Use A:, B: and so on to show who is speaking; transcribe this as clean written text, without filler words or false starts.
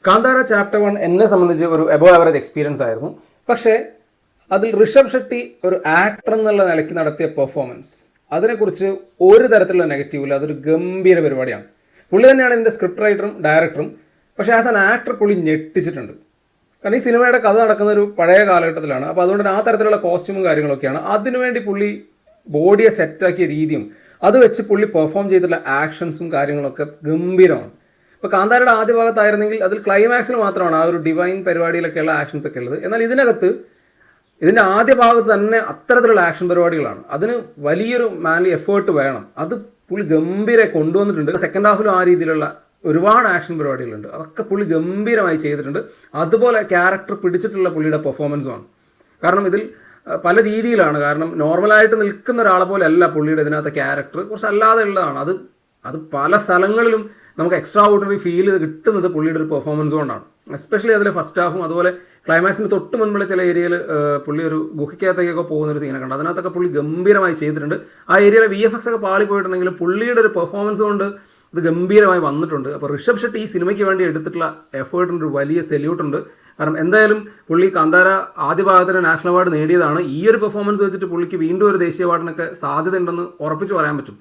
A: Kantara chapter 1 എന്നെ സംബന്ധിച്ച് ഒരു എബോ ആവറേജ് എക്സ്പീരിയൻസ് ആയിരുന്നു. പക്ഷേ അതിൽ ഋഷഭ് ഷെട്ടി ഒരു ആക്ടർ എന്നുള്ള നിലയ്ക്ക് നടത്തിയ പെർഫോമൻസ്, അതിനെക്കുറിച്ച് ഒരു തരത്തിലുള്ള നെഗറ്റീവ് ഇല്ല. അതൊരു ഗംഭീര പരിപാടിയാണ്. പുള്ളി തന്നെയാണ് ഇതിൻ്റെ സ്ക്രിപ്റ്റ് റൈറ്ററും ഡയറക്ടറും. പക്ഷേ ആസ് ആൻ ആക്ടർ പുള്ളി ഞെട്ടിച്ചിട്ടുണ്ട്. കാരണം ഈ സിനിമയുടെ കഥ നടക്കുന്ന ഒരു പഴയ കാലഘട്ടത്തിലാണ്. അപ്പോൾ അതുകൊണ്ട് ആ തരത്തിലുള്ള കോസ്റ്റ്യൂമും കാര്യങ്ങളൊക്കെയാണ്. അതിനുവേണ്ടി പുള്ളി ബോഡിയെ സെറ്റാക്കിയ രീതിയും അത് വെച്ച് പുള്ളി പെർഫോം ചെയ്തിട്ടുള്ള ആക്ഷൻസും കാര്യങ്ങളൊക്കെ ഗംഭീരമാണ്. ഇപ്പോൾ കാന്താരയുടെ ആദ്യ ഭാഗത്തായിരുന്നെങ്കിൽ അതിൽ ക്ലൈമാക്സിൽ മാത്രമാണ് ആ ഒരു ഡിവൈൻ പരിപാടിയിലൊക്കെയുള്ള ആക്ഷൻസ് ഒക്കെ ഉള്ളത്. എന്നാൽ ഇതിനകത്ത് ഇതിൻ്റെ ആദ്യ ഭാഗത്ത് തന്നെ അത്തരത്തിലുള്ള ആക്ഷൻ പരിപാടികളാണ്. അതിന് വലിയൊരു മാൻലി എഫേർട്ട് വേണം. അത് പുള്ളി ഗംഭീരമായി കൊണ്ടുവന്നിട്ടുണ്ട്. സെക്കൻഡ് ഹാഫിലും ആ രീതിയിലുള്ള ഒരുപാട് ആക്ഷൻ പരിപാടികളുണ്ട്. അതൊക്കെ പുള്ളി ഗംഭീരമായി ചെയ്തിട്ടുണ്ട്. അതുപോലെ ക്യാരക്ടർ പിടിച്ചിട്ടുള്ള പുള്ളിയുടെ പെർഫോമൻസുമാണ്. കാരണം ഇതിൽ പല രീതിയിലാണ്. കാരണം നോർമലായിട്ട് നിൽക്കുന്ന ഒരാളെ പോലെ അല്ല പുള്ളിയുടെ ഇതിനകത്തെ ക്യാരക്ടർ, കുറച്ച് അല്ലാതെ ഉള്ളതാണ്. അത് പല സ്ഥലങ്ങളിലും നമുക്ക് എക്സ്ട്രാ ഓർഡിനറി ഫീൽ കിട്ടുന്നത് പുള്ളിയുടെ ഒരു പെർഫോമൻസ് കൊണ്ടാണ്. എസ്പെഷ്യലി അതിലെ ഫസ്റ്റ് ഹാഫും അതുപോലെ ക്ലൈമാക്സിന് തൊട്ട് മുൻപുള്ള ചില ഏരിയയിൽ പുള്ളി ഒരു ഗുഹയ്ക്കകത്തേക്കൊക്കെ പോകുന്ന ഒരു സീനൊക്കെ ഉണ്ട്. അതിനകത്തൊക്കെ പുള്ളി ഗംഭീരമായി ചെയ്തിട്ടുണ്ട്. ആ ഏരിയയിലെ VFX ഒക്കെ പാളി പോയിട്ടുണ്ടെങ്കിലും പുള്ളിയുടെ ഒരു പെർഫോമൻസ് കൊണ്ട് ഇത് ഗംഭീരമായി വന്നിട്ടുണ്ട്. അപ്പോൾ ഋഷഭ് ഷെട്ടി ഈ സിനിമയ്ക്ക് വേണ്ടി എടുത്തിട്ടുള്ള എഫേർട്ടിന് ഒരു വലിയ സെല്യൂട്ട് ഉണ്ട്. കാരണം എന്തായാലും പുള്ളി കാന്താര ആദ്യ ഭാഗത്തിന് നാഷണൽ അവാർഡ് നേടിയതാണ്. ഈ ഒരു പെർഫോമൻസ് വെച്ചിട്ട് പുള്ളിക്ക് വീണ്ടും ഒരു ദേശീയ അവാർഡിനൊക്കെ സാധ്യത ഉണ്ടെന്ന് ഉറപ്പിച്ച് പറയാൻ പറ്റും.